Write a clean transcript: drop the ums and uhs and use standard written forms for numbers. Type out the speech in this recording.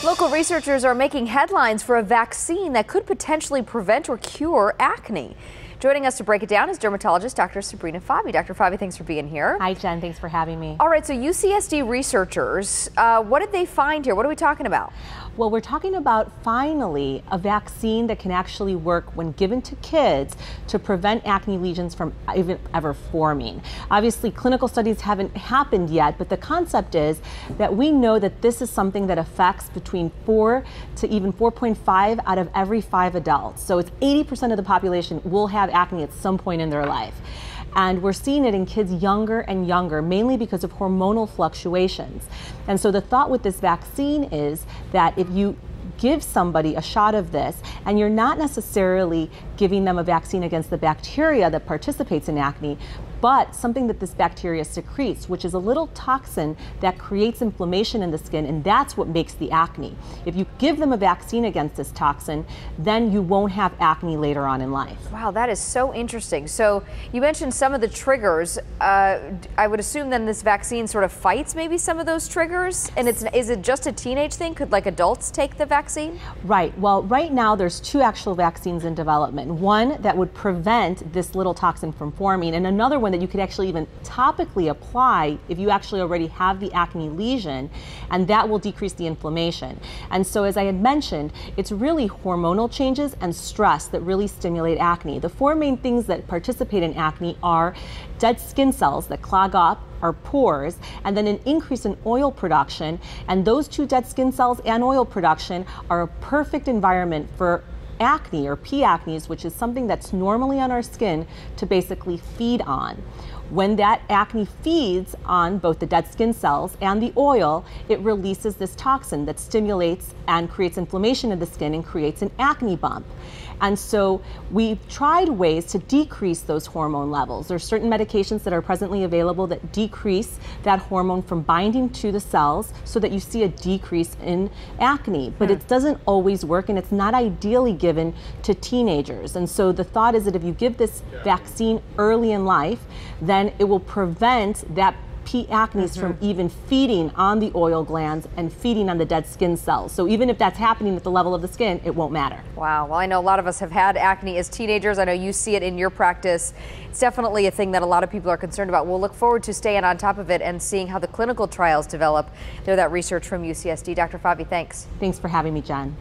Local researchers are making headlines for a vaccine that could potentially prevent or cure acne. Joining us to break it down is dermatologist Dr. Sabrina Fabi. Dr. Fabi, thanks for being here. Hi, Jen. Thanks for having me. All right, so UCSD researchers, what did they find here? What are we talking about? Well, we're talking about finally a vaccine that can actually work when given to kids to prevent acne lesions from even ever forming. Obviously, clinical studies haven't happened yet, but the concept is that we know that this is something that affects between 4 to even 4.5 out of every 5 adults. So it's 80% of the population will have acne at some point in their life. And we're seeing it in kids younger and younger, mainly because of hormonal fluctuations. And so the thought with this vaccine is that if you give somebody a shot of this, and you're not necessarily giving them a vaccine against the bacteria that participates in acne, but something that this bacteria secretes, which is a little toxin that creates inflammation in the skin, and that's what makes the acne. If you give them a vaccine against this toxin, then you won't have acne later on in life. Wow, that is so interesting. So you mentioned some of the triggers. I would assume then this vaccine sort of fights maybe some of those triggers? And is it just a teenage thing? Could like adults take the vaccine? Right. Well, right now there's 2 actual vaccines in development. One that would prevent this little toxin from forming, and another one that you could actually even topically apply if you actually already have the acne lesion, and that will decrease the inflammation. And so, as I had mentioned, it's really hormonal changes and stress that really stimulate acne. The 4 main things that participate in acne are dead skin cells that clog up our pores, and then an increase in oil production. And those 2 dead skin cells and oil production are a perfect environment for acne or P. acnes, which is something that's normally on our skin to basically feed on. When that acne feeds on both the dead skin cells and the oil, it releases this toxin that stimulates and creates inflammation in the skin and creates an acne bump. And so we've tried ways to decrease those hormone levels. There's certain medications that are presently available that decrease that hormone from binding to the cells so that you see a decrease in acne. But it doesn't always work, and it's not ideally given to teenagers. And so the thought is that if you give this vaccine early in life, then it will prevent that P. acnes from even feeding on the oil glands and feeding on the dead skin cells. So even if that's happening at the level of the skin, it won't matter. Wow. Well, I know a lot of us have had acne as teenagers. I know you see it in your practice. It's definitely a thing that a lot of people are concerned about. We'll look forward to staying on top of it and seeing how the clinical trials develop. They're that research from UCSD. Dr. Fabi, thanks. Thanks for having me, Jen.